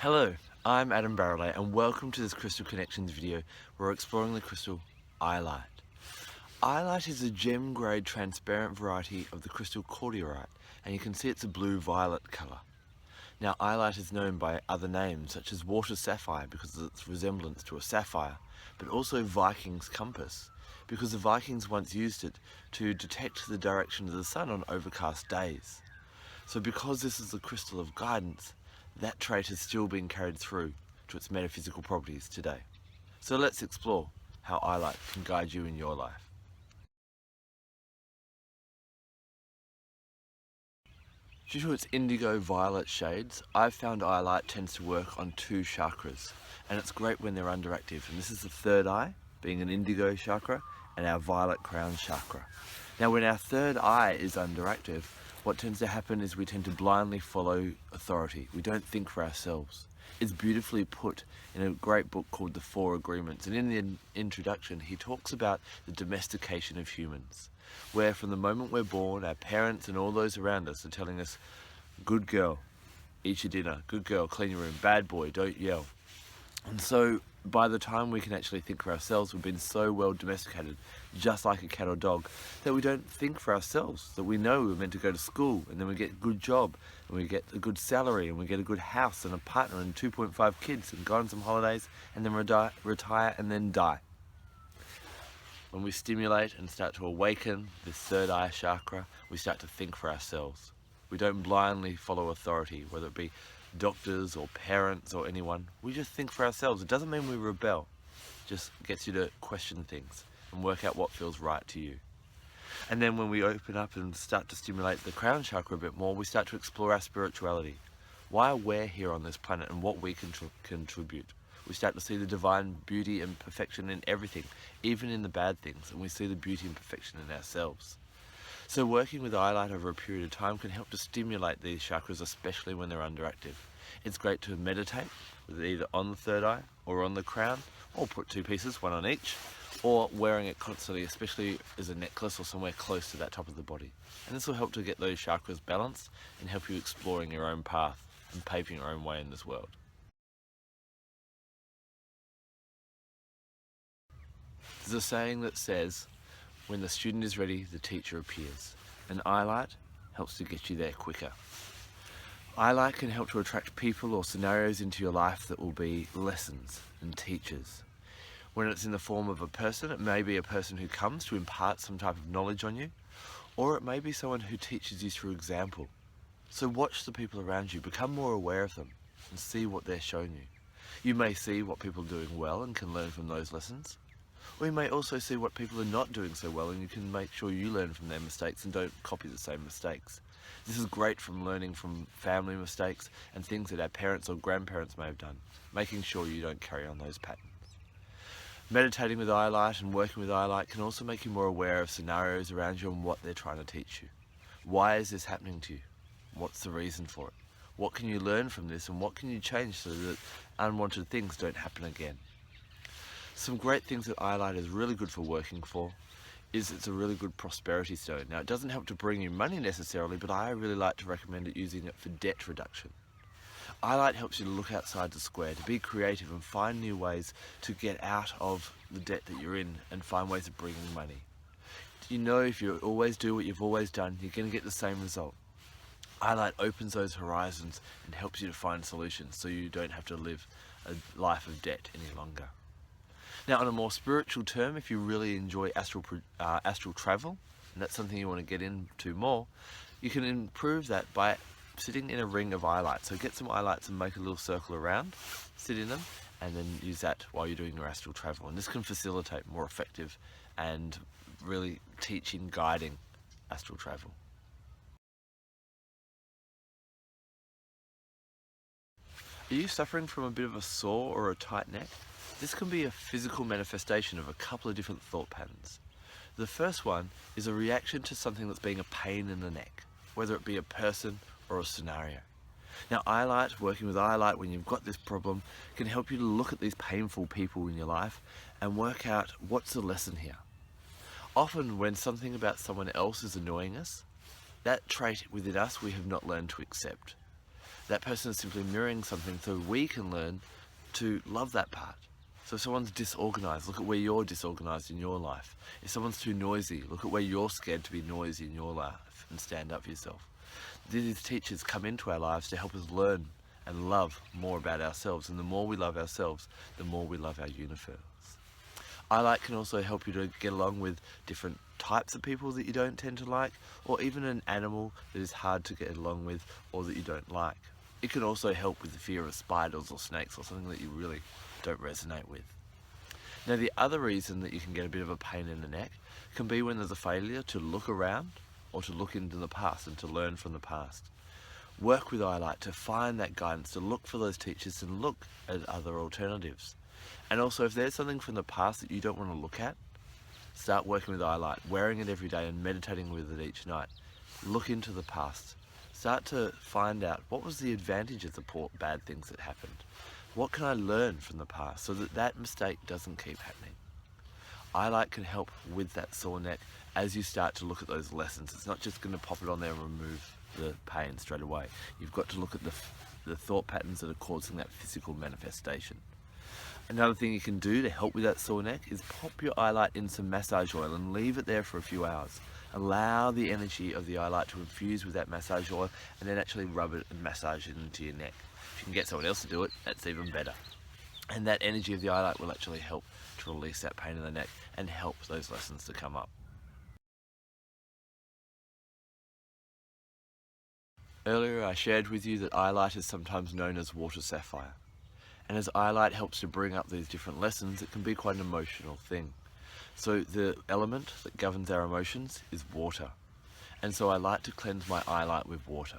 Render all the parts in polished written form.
Hello, I'm Adam Barralet and welcome to this Crystal Connections video where we're exploring the crystal Iolite. Iolite is a gem grade transparent variety of the crystal cordiorite, and you can see it's a blue-violet colour. Now Iolite is known by other names such as water sapphire because of its resemblance to a sapphire, but also Viking's compass because the Vikings once used it to detect the direction of the sun on overcast days. So because this is the crystal of guidance, that trait has still been carried through to its metaphysical properties today. So let's explore how Iolite can guide you in your life. Due to its indigo-violet shades, I've found Iolite tends to work on two chakras, and it's great when they're underactive. And this is the third eye, being an indigo chakra, and our violet crown chakra. Now when our third eye is underactive, what tends to happen is we tend to blindly follow authority. We don't think for ourselves. It's beautifully put in a great book called The Four Agreements, and in the introduction he talks about the domestication of humans, where from the moment we're born, our parents and all those around us are telling us, good girl, eat your dinner, good girl, clean your room, bad boy, don't yell. And so by the time we can actually think for ourselves, we've been so well domesticated, just like a cat or dog, that we don't think for ourselves, that we know we're meant to go to school and then we get a good job and we get a good salary and we get a good house and a partner and 2.5 kids and go on some holidays and then retire and then die. When we stimulate and start to awaken this third eye chakra, we start to think for ourselves. We don't blindly follow authority, whether it be doctors or parents or anyone. We just think for ourselves. It doesn't mean we rebel. It just gets you to question things and work out what feels right to you. And then when we open up and start to stimulate the crown chakra a bit more, we start to explore our spirituality. Why we're here on this planet and what we can contribute. We start to see the divine beauty and perfection in everything, even in the bad things, and we see the beauty and perfection in ourselves. So working with Iolite over a period of time can help to stimulate these chakras, especially when they're underactive. It's great to meditate with it either on the third eye or on the crown, or put two pieces, one on each, or wearing it constantly, especially as a necklace or somewhere close to that top of the body. And this will help to get those chakras balanced and help you exploring your own path and paving your own way in this world. There's a saying that says, when the student is ready, the teacher appears. And Iolite helps to get you there quicker. Iolite can help to attract people or scenarios into your life that will be lessons and teachers. When it's in the form of a person, it may be a person who comes to impart some type of knowledge on you, or it may be someone who teaches you through example. So watch the people around you, become more aware of them, and see what they're showing you. You may see what people are doing well and can learn from those lessons. Or you may also see what people are not doing so well, and you can make sure you learn from their mistakes and don't copy the same mistakes. This is great from learning from family mistakes and things that our parents or grandparents may have done, making sure you don't carry on those patterns. Meditating with Iolite and working with Iolite can also make you more aware of scenarios around you and what they're trying to teach you. Why is this happening to you? What's the reason for it? What can you learn from this, and what can you change so that unwanted things don't happen again? Some great things that Iolite is really good for working for is it's a really good prosperity stone. Now it doesn't help to bring you money necessarily, but I really like to recommend it using it for debt reduction. Iolite helps you to look outside the square, to be creative and find new ways to get out of the debt that you're in and find ways of bringing money. You know, if you always do what you've always done, you're going to get the same result. Iolite opens those horizons and helps you to find solutions so you don't have to live a life of debt any longer. Now on a more spiritual term, if you really enjoy astral travel, and that's something you want to get into more, you can improve that by sitting in a ring of Iolite. So get some Iolites and make a little circle around, sit in them, and then use that while you're doing your astral travel. And this can facilitate more effective and really teaching, guiding astral travel. Are you suffering from a bit of a sore or a tight neck? This can be a physical manifestation of a couple of different thought patterns. The first one is a reaction to something that's being a pain in the neck, whether it be a person or a scenario. Now Iolite, working with Iolite when you've got this problem, can help you to look at these painful people in your life and work out what's the lesson here. Often when something about someone else is annoying us, that trait within us we have not learned to accept. that person is simply mirroring something so we can learn to love that part. So if someone's disorganized, look at where you're disorganized in your life. If someone's too noisy, look at where you're scared to be noisy in your life and stand up for yourself. These teachers come into our lives to help us learn and love more about ourselves, and the more we love ourselves, the more we love our universe. Iolite can also help you to get along with different types of people that you don't tend to like, or even an animal that is hard to get along with or that you don't like. It can also help with the fear of spiders or snakes or something that you really don't resonate with. Now, the other reason that you can get a bit of a pain in the neck can be when there's a failure to look around or to look into the past and to learn from the past. Work with Iolite to find that guidance, to look for those teachers and look at other alternatives. And also, if there's something from the past that you don't want to look at, start working with Iolite, wearing it every day and meditating with it each night. Look into the past. Start to find out what was the advantage of the bad things that happened. What can I learn from the past so that that mistake doesn't keep happening? Iolite can help with that sore neck as you start to look at those lessons. It's not just going to pop it on there and remove the pain straight away. You've got to look at the thought patterns that are causing that physical manifestation. Another thing you can do to help with that sore neck is pop your Iolite in some massage oil and leave it there for a few hours. Allow the energy of the Iolite to infuse with that massage oil and then actually rub it and massage it into your neck. If you can get someone else to do it, that's even better. And that energy of the Iolite will actually help to release that pain in the neck and help those lessons to come up. Earlier I shared with you that Iolite is sometimes known as water sapphire. And as Iolite helps to bring up these different lessons, it can be quite an emotional thing. So the element that governs our emotions is water. And so I like to cleanse my Iolite with water.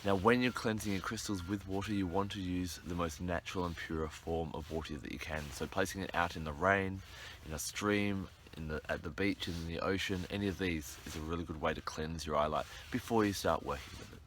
Now, when you're cleansing your crystals with water, you want to use the most natural and pure form of water that you can. So placing it out in the rain, in a stream, at the beach, in the ocean, any of these is a really good way to cleanse your Iolite before you start working with it.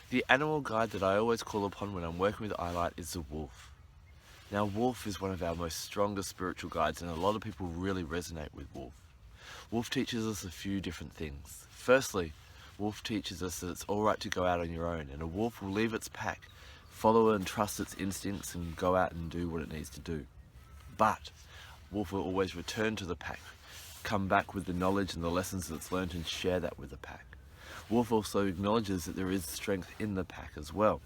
The animal guide that I always call upon when I'm working with Iolite is the wolf. Now, wolf is one of our most strongest spiritual guides, and a lot of people really resonate with wolf. Wolf teaches us a few different things. Firstly, wolf teaches us that it's alright to go out on your own, and a wolf will leave its pack, follow and trust its instincts, and go out and do what it needs to do. But wolf will always return to the pack, come back with the knowledge and the lessons that it's learned and share that with the pack. Wolf also acknowledges that there is strength in the pack as well.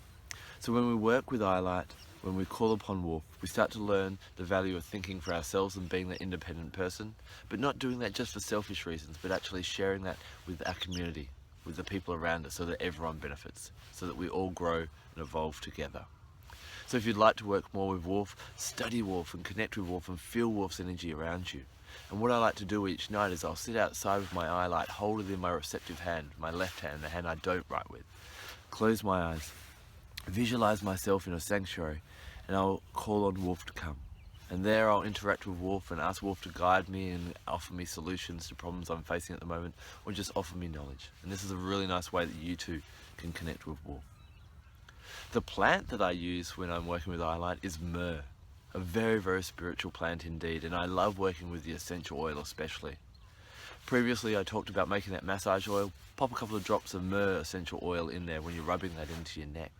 So when we work with Iolite, when we call upon wolf, we start to learn the value of thinking for ourselves and being the independent person, but not doing that just for selfish reasons, but actually sharing that with our community, with the people around us, so that everyone benefits, so that we all grow and evolve together. So if you'd like to work more with wolf, study wolf and connect with wolf and feel wolf's energy around you. And what I like to do each night is I'll sit outside with my Iolite, hold it in my receptive hand, my left hand, the hand I don't write with, close my eyes, visualize myself in a sanctuary, and I'll call on wolf to come. And there I'll interact with wolf and ask wolf to guide me and offer me solutions to problems I'm facing at the moment, or just offer me knowledge. And this is a really nice way that you too can connect with wolf. The plant that I use when I'm working with Iolite is myrrh. A very, very spiritual plant indeed, and I love working with the essential oil especially. Previously I talked about making that massage oil. Pop a couple of drops of myrrh essential oil in there when you're rubbing that into your neck.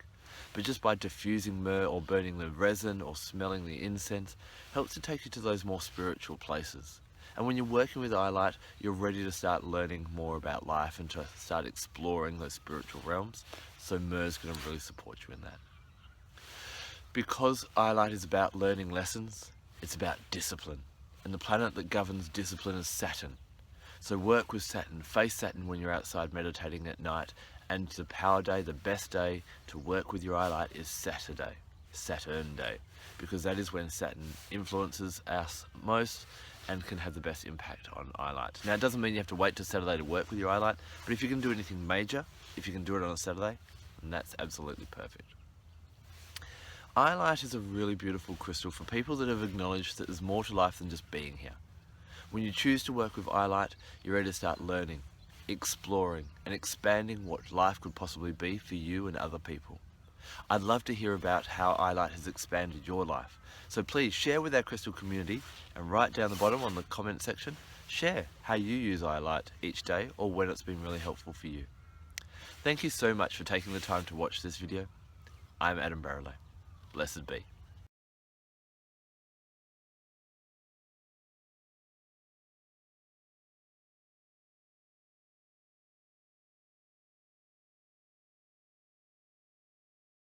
But just by diffusing myrrh or burning the resin or smelling the incense helps to take you to those more spiritual places. And when you're working with Iolite, you're ready to start learning more about life and to start exploring those spiritual realms. So myrrh is going to really support you in that. Because Iolite is about learning lessons, it's about discipline. And the planet that governs discipline is Saturn. So work with Saturn, face Saturn when you're outside meditating at night, and the power day, the best day to work with your Iolite is Saturday, Saturn day, because that is when Saturn influences us most and can have the best impact on Iolite. Now, it doesn't mean you have to wait till Saturday to work with your Iolite, but if you can do anything major, if you can do it on a Saturday, then that's absolutely perfect. Iolite is a really beautiful crystal for people that have acknowledged that there's more to life than just being here. When you choose to work with Iolite, you're ready to start learning, exploring, and expanding what life could possibly be for you and other people. I'd love to hear about how Iolite has expanded your life. So please share with our crystal community and write down the bottom on the comment section, share how you use Iolite each day or when it's been really helpful for you. Thank you so much for taking the time to watch this video. I'm Adam Barralet. Blessed be.